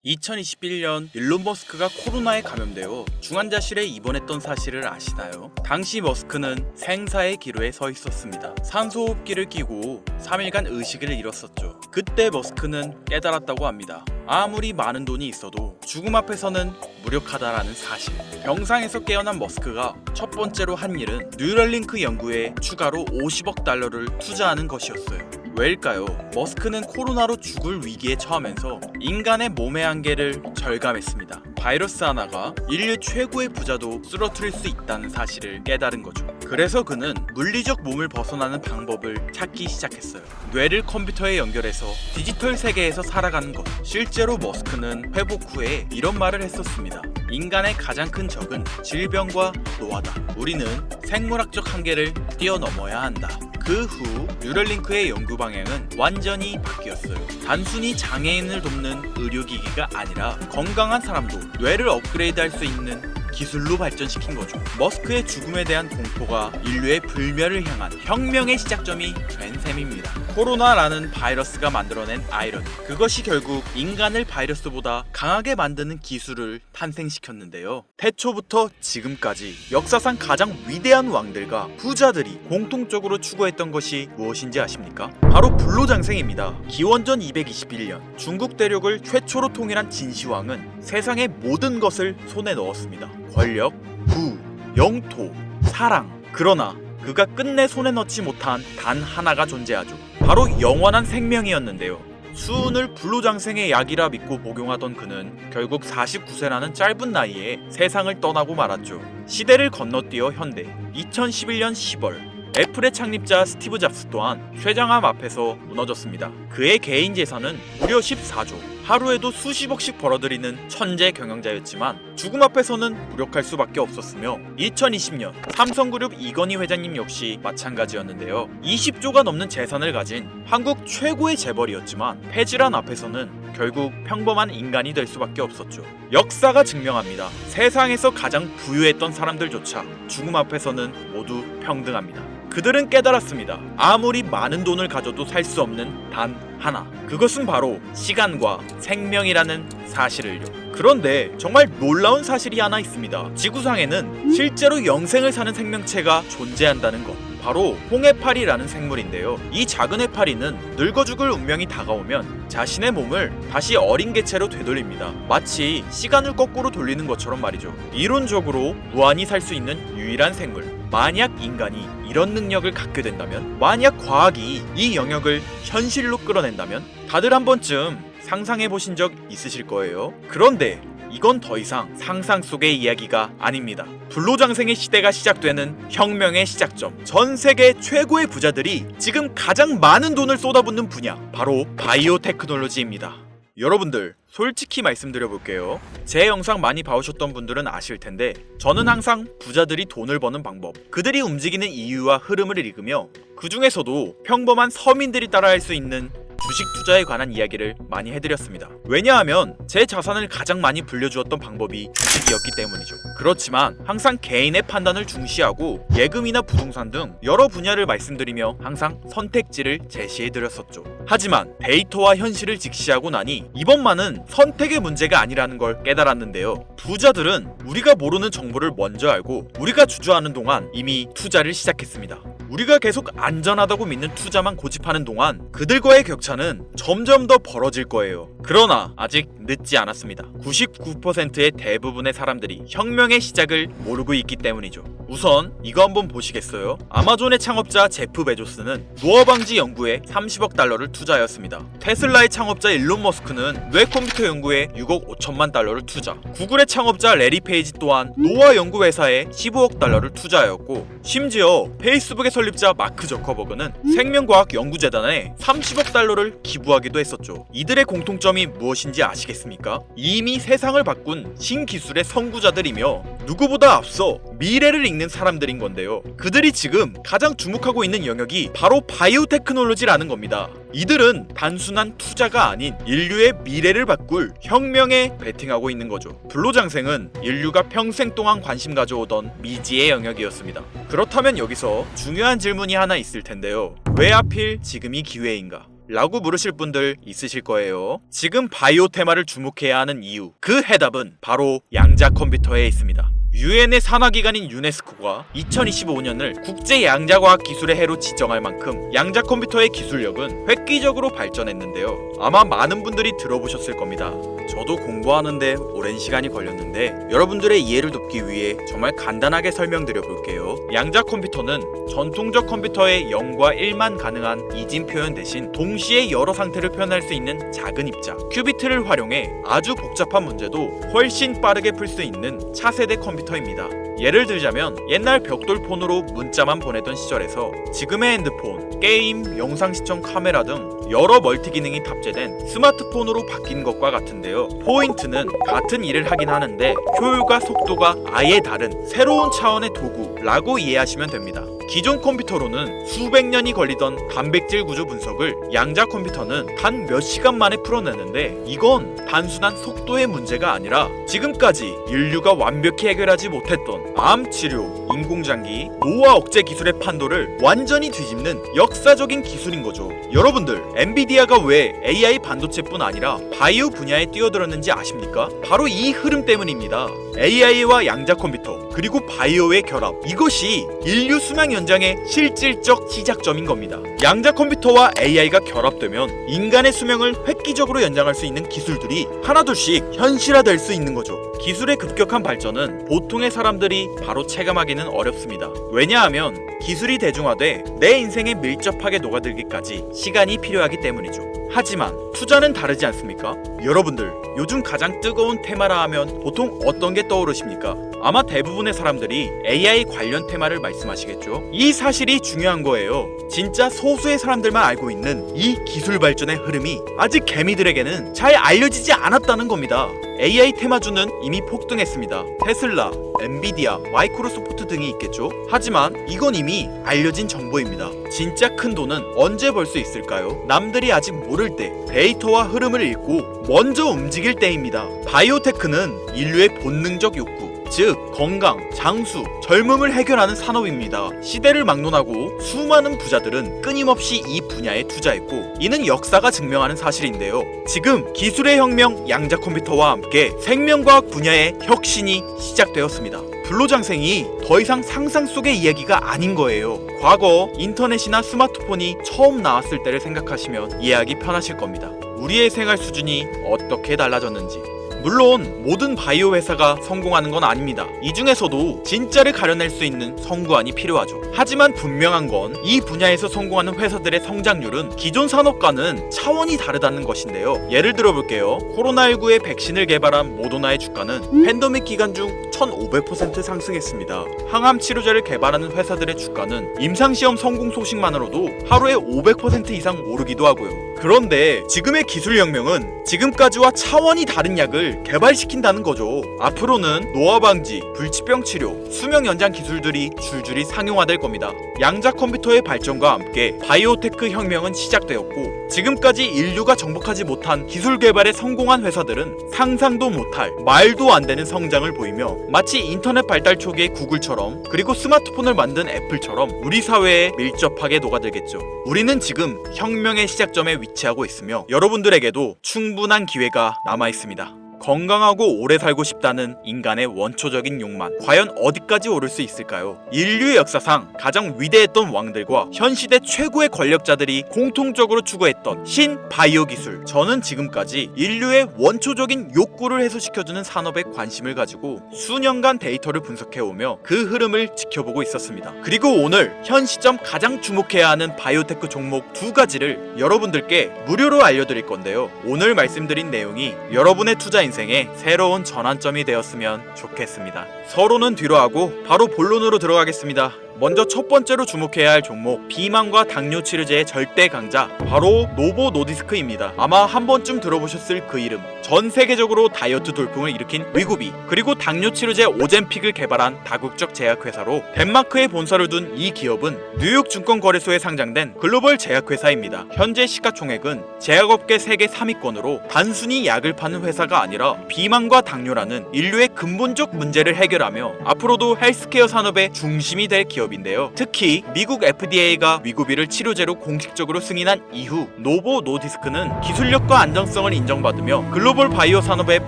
2021년 일론 머스크가 코로나에 감염되어 중환자실에 입원했던 사실을 아시나요? 당시 머스크는 생사의 기로에 서 있었습니다. 산소호흡기를 끼고 3일간 의식을 잃었었죠. 그때 머스크는 깨달았다고 합니다. 아무리 많은 돈이 있어도 죽음 앞에서는 무력하다라는 사실. 병상에서 깨어난 머스크가 첫 번째로 한 일은 뉴럴링크 연구에 추가로 50억 달러를 투자하는 것이었어요. 왜일까요? 머스크는 코로나로 죽을 위기에 처하면서 인간의 몸의 한계를 절감했습니다. 바이러스 하나가 인류 최고의 부자도 쓰러뜨릴 수 있다는 사실을 깨달은 거죠. 그래서 그는 물리적 몸을 벗어나는 방법을 찾기 시작했어요. 뇌를 컴퓨터에 연결해서 디지털 세계에서 살아가는 것. 실제로 머스크는 회복 후에 이런 말을 했었습니다. 인간의 가장 큰 적은 질병과 노화다. 우리는 생물학적 한계를 뛰어넘어야 한다. 그 후 뉴럴링크의 연구 방향은 완전히 바뀌었어요. 단순히 장애인을 돕는 의료기기가 아니라 건강한 사람도 뇌를 업그레이드할 수 있는 기술로 발전시킨 거죠. 머스크의 죽음에 대한 공포가 인류의 불멸을 향한 혁명의 시작점이 된 셈입니다. 코로나라는 바이러스가 만들어낸 아이러니, 그것이 결국 인간을 바이러스보다 강하게 만드는 기술을 탄생시켰는데요. 태초부터 지금까지 역사상 가장 위대한 왕들과 부자들이 공통적으로 추구했던 것이 무엇인지 아십니까? 바로 불로장생입니다. 기원전 221년 중국 대륙을 최초로 통일한 진시황은 세상의 모든 것을 손에 넣었습니다. 권력, 부, 영토, 사랑. 그러나 그가 끝내 손에 넣지 못한 단 하나가 존재하죠. 바로 영원한 생명이었는데요. 수은을 불로장생의 약이라 믿고 복용하던 그는 결국 49세라는 짧은 나이에 세상을 떠나고 말았죠. 시대를 건너뛰어 현대 2011년 10월 애플의 창립자 스티브 잡스 또한 쇠장암 앞에서 무너졌습니다. 그의 개인 재산은 무려 14조, 하루에도 수십억씩 벌어들이는 천재 경영자였지만 죽음 앞에서는 무력할 수밖에 없었으며 2020년 삼성그룹 이건희 회장님 역시 마찬가지였는데요. 20조가 넘는 재산을 가진 한국 최고의 재벌이었지만 폐질환 앞에서는 결국 평범한 인간이 될 수밖에 없었죠. 역사가 증명합니다. 세상에서 가장 부유했던 사람들조차 죽음 앞에서는 모두 평등합니다. 그들은 깨달았습니다. 아무리 많은 돈을 가져도 살 수 없는 단 하나. 그것은 바로 시간과 생명이라는 사실을요. 그런데 정말 놀라운 사실이 하나 있습니다. 지구상에는 실제로 영생을 사는 생명체가 존재한다는 것. 바로 홍해파리라는 생물인데요. 이 작은 해파리는 늙어 죽을 운명이 다가오면 자신의 몸을 다시 어린 개체로 되돌립니다. 마치 시간을 거꾸로 돌리는 것처럼 말이죠. 이론적으로 무한히 살 수 있는 유일한 생물. 만약 인간이 이런 능력을 갖게 된다면, 만약 과학이 이 영역을 현실로 끌어낸다면 다들 한 번쯤 상상해 보신 적 있으실 거예요. 그런데 이건 더 이상 상상 속의 이야기가 아닙니다. 불로장생의 시대가 시작되는 혁명의 시작점. 전 세계 최고의 부자들이 지금 가장 많은 돈을 쏟아붓는 분야, 바로 바이오 테크놀로지입니다. 여러분들, 솔직히 말씀드려볼게요. 제 영상 많이 봐오셨던 분들은 아실 텐데 저는 항상 부자들이 돈을 버는 방법, 그들이 움직이는 이유와 흐름을 읽으며 그 중에서도 평범한 서민들이 따라할 수 있는 주식 투자에 관한 이야기를 많이 해드렸습니다. 왜냐하면 제 자산을 가장 많이 불려주었던 방법이 주식이었기 때문이죠. 그렇지만 항상 개인의 판단을 중시하고 예금이나 부동산 등 여러 분야를 말씀드리며 항상 선택지를 제시해드렸었죠. 하지만 데이터와 현실을 직시하고 나니 이번만은 선택의 문제가 아니라는 걸 깨달았는데요. 부자들은 우리가 모르는 정보를 먼저 알고 우리가 주저하는 동안 이미 투자를 시작했습니다. 우리가 계속 안전하다고 믿는 투자만 고집하는 동안 그들과의 격차는 점점 더 벌어질 거예요. 그러나 아직 늦지 않았습니다. 99%의 대부분의 사람들이 혁명의 시작을 모르고 있기 때문이죠. 우선 이거 한번 보시겠어요? 아마존의 창업자 제프 베조스는 노화 방지 연구에 30억 달러를 투자하였습니다. 테슬라의 창업자 일론 머스크는 뇌 컴퓨터 연구에 6억 5천만 달러를 투자. 구글의 창업자 레리 페이지 또한 노화 연구 회사에 15억 달러를 투자하였고, 심지어 페이스북의 설립자 마크 저커버그는 생명과학 연구재단에 30억 달러를 기부하기도 했었죠. 이들의 공통점이 무엇인지 아시겠습니까? 이미 세상을 바꾼 신기술의 선구자들이며 누구보다 앞서 미래를 읽는 사람들인 건데요. 그들이 지금 가장 주목하고 있는 영역이 바로 바이오 테크놀로지라는 겁니다. 이들은 단순한 투자가 아닌 인류의 미래를 바꿀 혁명에 베팅하고 있는 거죠. 불로장생은 인류가 평생 동안 관심 가져오던 미지의 영역이었습니다. 그렇다면 여기서 중요한 질문이 하나 있을 텐데요. 왜 하필 지금이 기회인가? 라고 물으실 분들 있으실 거예요. 지금 바이오 테마를 주목해야 하는 이유, 그 해답은 바로 양자 컴퓨터에 있습니다. 유엔의 산하기관인 유네스코가 2025년을 국제 양자과학 기술의 해로 지정할 만큼 양자 컴퓨터의 기술력은 획기적으로 발전했는데요. 아마 많은 분들이 들어보셨을 겁니다. 저도 공부하는데 오랜 시간이 걸렸는데 여러분들의 이해를 돕기 위해 정말 간단하게 설명드려 볼게요. 양자 컴퓨터는 전통적 컴퓨터의 0과 1만 가능한 이진 표현 대신 동시에 여러 상태를 표현할 수 있는 작은 입자 큐비트를 활용해 아주 복잡한 문제도 훨씬 빠르게 풀 수 있는 차세대 컴퓨터입니다. 예를 들자면 옛날 벽돌폰으로 문자만 보내던 시절에서 지금의 핸드폰, 게임, 영상 시청 카메라 등 여러 멀티 기능이 탑재된 스마트폰으로 바뀐 것과 같은데요. 포인트는 같은 일을 하긴 하는데 효율과 속도가 아예 다른 새로운 차원의 도구라고 이해하시면 됩니다. 기존 컴퓨터로는 수백 년이 걸리던 단백질 구조 분석을 양자 컴퓨터는 단 몇 시간 만에 풀어내는데 이건 단순한 속도의 문제가 아니라 지금까지 인류가 완벽히 해결하지 못했던 암 치료, 인공장기, 노화 억제 기술의 판도를 완전히 뒤집는 역사적인 기술인 거죠. 여러분들, 엔비디아가 왜 AI 반도체뿐 아니라 바이오 분야에 뛰어들었는지 아십니까? 바로 이 흐름 때문입니다. AI와 양자 컴퓨터 그리고 바이오의 결합, 이것이 인류 수명 연장의 실질적 시작점인 겁니다. 양자 컴퓨터와 AI가 결합되면 인간의 수명을 획기적으로 연장할 수 있는 기술들이 하나둘씩 현실화될 수 있는 거죠. 기술의 급격한 발전은 보통의 사람들이 바로 체감하기는 어렵습니다. 왜냐하면 기술이 대중화돼 내 인생에 밀접하게 녹아들기까지 시간이 필요하기 때문이죠. 하지만 투자는 다르지 않습니까? 여러분들, 요즘 가장 뜨거운 테마라 하면 보통 어떤 게 떠오르십니까? 아마 대부분의 사람들이 AI 관련 테마를 말씀하시겠죠? 이 사실이 중요한 거예요. 진짜 소수의 사람들만 알고 있는 이 기술 발전의 흐름이 아직 개미들에게는 잘 알려지지 않았다는 겁니다. AI 테마주는 이미 폭등했습니다. 테슬라, 엔비디아, 마이크로소프트 등이 있겠죠? 하지만 이건 이미 알려진 정보입니다. 진짜 큰 돈은 언제 벌 수 있을까요? 남들이 아직 모를 때 데이터와 흐름을 읽고 먼저 움직일 때입니다. 바이오테크는 인류의 본능적 욕구, 즉 건강, 장수, 젊음을 해결하는 산업입니다. 시대를 막론하고 수많은 부자들은 끊임없이 이 분야에 투자했고 이는 역사가 증명하는 사실인데요. 지금 기술의 혁명 양자 컴퓨터와 함께 생명과학 분야의 혁신이 시작되었습니다. 불로장생이 더 이상 상상 속의 이야기가 아닌 거예요. 과거 인터넷이나 스마트폰이 처음 나왔을 때를 생각하시면 이해하기 편하실 겁니다. 우리의 생활 수준이 어떻게 달라졌는지. 물론 모든 바이오 회사가 성공하는 건 아닙니다. 이 중에서도 진짜를 가려낼 수 있는 성구안이 필요하죠. 하지만 분명한 건 이 분야에서 성공하는 회사들의 성장률은 기존 산업과는 차원이 다르다는 것인데요. 예를 들어볼게요. 코로나19의 백신을 개발한 모더나의 주가는 팬데믹 기간 중 1500% 상승했습니다. 항암 치료제를 개발하는 회사들의 주가는 임상시험 성공 소식만으로도 하루에 500% 이상 오르기도 하고요. 그런데 지금의 기술혁명은 지금까지와 차원이 다른 약을 개발시킨다는 거죠. 앞으로는 노화 방지, 불치병 치료, 수명 연장 기술들이 줄줄이 상용화될 겁니다. 양자 컴퓨터의 발전과 함께 바이오테크 혁명은 시작되었고 지금까지 인류가 정복하지 못한 기술 개발에 성공한 회사들은 상상도 못할 말도 안 되는 성장을 보이며 마치 인터넷 발달 초기의 구글처럼 그리고 스마트폰을 만든 애플처럼 우리 사회에 밀접하게 녹아들겠죠. 우리는 지금 혁명의 시작점에 위치하고 있으며 여러분들에게도 충분한 기회가 남아 있습니다. 건강하고 오래 살고 싶다는 인간의 원초적인 욕망, 과연 어디까지 오를 수 있을까요? 인류의 역사상 가장 위대했던 왕들과 현 시대 최고의 권력자들이 공통적으로 추구했던 신바이오 기술. 저는 지금까지 인류의 원초적인 욕구를 해소시켜주는 산업에 관심을 가지고 수년간 데이터를 분석해오며 그 흐름을 지켜보고 있었습니다. 그리고 오늘 현 시점 가장 주목해야 하는 바이오테크 종목 두 가지를 여러분들께 무료로 알려드릴 건데요. 오늘 말씀드린 내용이 여러분의 투자 인생의 새로운 전환점이 되었으면 좋겠습니다. 서로는 뒤로 하고 바로 본론으로 들어가겠습니다. 먼저 첫 번째로 주목해야 할 종목, 비만과 당뇨 치료제의 절대 강자, 바로 노보 노디스크입니다. 아마 한 번쯤 들어보셨을 그 이름. 전 세계적으로 다이어트 돌풍을 일으킨 위구비, 그리고 당뇨 치료제 오젬픽을 개발한 다국적 제약회사로 덴마크에 본사를 둔 이 기업은 뉴욕 증권거래소에 상장된 글로벌 제약회사입니다. 현재 시가총액은 제약업계 세계 3위권으로 단순히 약을 파는 회사가 아니라 비만과 당뇨라는 인류의 근본적 문제를 해결하며 앞으로도 헬스케어 산업의 중심이 될 기업입니다. 기업인데요. 특히 미국 FDA가 위고비를 치료제로 공식적으로 승인한 이후 노보 노디스크는 기술력과 안정성을 인정받으며 글로벌 바이오 산업의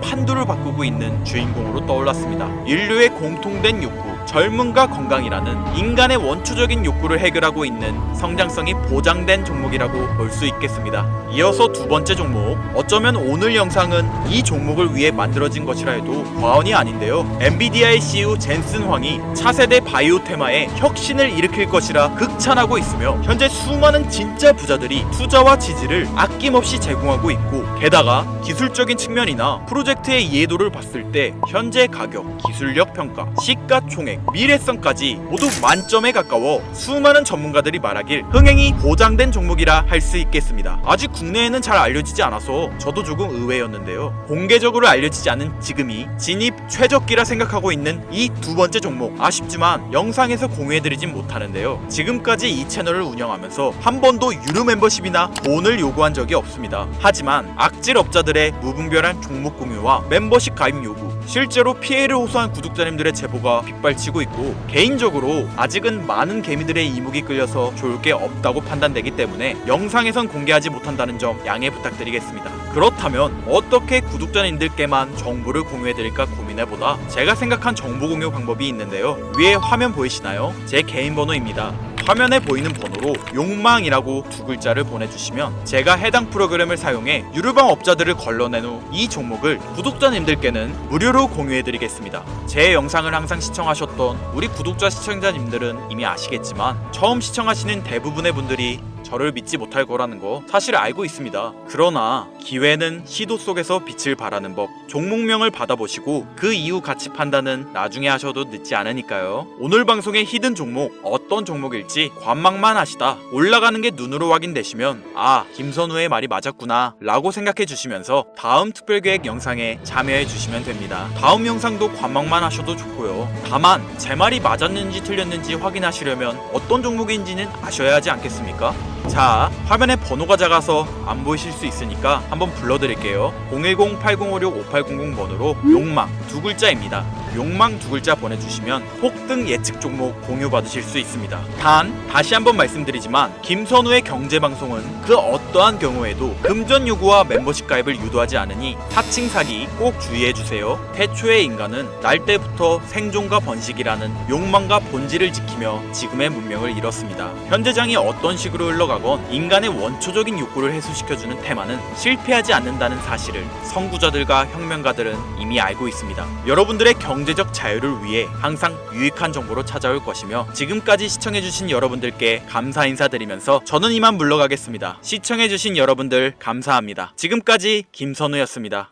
판도를 바꾸고 있는 주인공으로 떠올랐습니다. 인류의 공통된 욕구, 젊음과 건강이라는 인간의 원초적인 욕구를 해결하고 있는 성장성이 보장된 종목이라고 볼 수 있겠습니다. 이어서 두 번째 종목, 어쩌면 오늘 영상은 이 종목을 위해 만들어진 것이라 해도 과언이 아닌데요. 엔비디아의 CEO 젠슨 황이 차세대 바이오 테마에 혁신을 일으킬 것이라 극찬하고 있으며 현재 수많은 진짜 부자들이 투자와 지지를 아낌없이 제공하고 있고, 게다가 기술적인 측면이나 프로젝트의 이해도를 봤을 때 현재 가격, 기술력 평가, 시가총액, 미래성까지 모두 만점에 가까워 수많은 전문가들이 말하길 흥행이 보장된 종목이라 할 수 있겠습니다. 아직 국내에는 잘 알려지지 않아서 저도 조금 의외였는데요. 공개적으로 알려지지 않은 지금이 진입 최적기라 생각하고 있는 이 두 번째 종목, 아쉽지만 영상에서 공유해드리진 못하는데요. 지금까지 이 채널을 운영하면서 한 번도 유료 멤버십이나 돈을 요구한 적이 없습니다. 하지만 악질업자들의 무분별한 종목 공유와 멤버십 가입 요구, 실제로 피해를 호소한 구독자님들의 제보가 빗발치고 있고, 개인적으로 아직은 많은 개미들의 이목이 끌려서 좋을 게 없다고 판단되기 때문에 영상에선 공개하지 못한다는 점 양해 부탁드리겠습니다. 그렇다면 어떻게 구독자님들께만 정보를 공유해드릴까 고민해보다 제가 생각한 정보 공유 방법이 있는데요. 위에 화면 보이시나요? 제 개인 번호입니다. 화면에 보이는 번호로 욕망이라고 두 글자를 보내주시면 제가 해당 프로그램을 사용해 유료방 업자들을 걸러낸 후 이 종목을 구독자님들께는 무료로 공유해드리겠습니다. 제 영상을 항상 시청하셨던 우리 구독자 시청자님들은 이미 아시겠지만 처음 시청하시는 대부분의 분들이 저를 믿지 못할 거라는 거 사실 알고 있습니다. 그러나 기회는 시도 속에서 빛을 발하는 법, 종목명을 받아보시고 그 이후 가치 판단은 나중에 하셔도 늦지 않으니까요. 오늘 방송의 히든 종목, 어떤 종목일지 관망만 하시다 올라가는 게 눈으로 확인되시면 아, 김선우의 말이 맞았구나 라고 생각해 주시면서 다음 특별계획 영상에 참여해 주시면 됩니다. 다음 영상도 관망만 하셔도 좋고요. 다만 제 말이 맞았는지 틀렸는지 확인하시려면 어떤 종목인지는 아셔야 하지 않겠습니까? 자, 화면에 번호가 작아서 안 보이실 수 있으니까 한번 불러드릴게요. 010-8056-5800 번호로 욕망 두 글자입니다. 욕망 두 글자 보내주시면 폭등 예측 종목 공유 받으실 수 있습니다. 단 다시 한번 말씀드리지만 김선우의 경제방송은 그 어떠한 경우에도 금전 요구와 멤버십 가입을 유도하지 않으니 사칭 사기 꼭 주의해주세요. 태초의 인간은 날 때부터 생존과 번식이라는 욕망과 본질을 지키며 지금의 문명을 이뤘습니다. 현재장이 어떤 식으로 흘러가건 인간의 원초적인 욕구를 해소시켜주는 테마는 실패하지 않는다는 사실을 선구자들과 혁명가들은 이미 알고 있습니다. 여러분들의 경제적 자유를 위해 항상 유익한 정보로 찾아올 것이며, 지금까지 시청해주신 여러분들께 감사 인사드리면서 저는 이만 물러가겠습니다. 시청해주신 여러분들 감사합니다. 지금까지 김선우였습니다.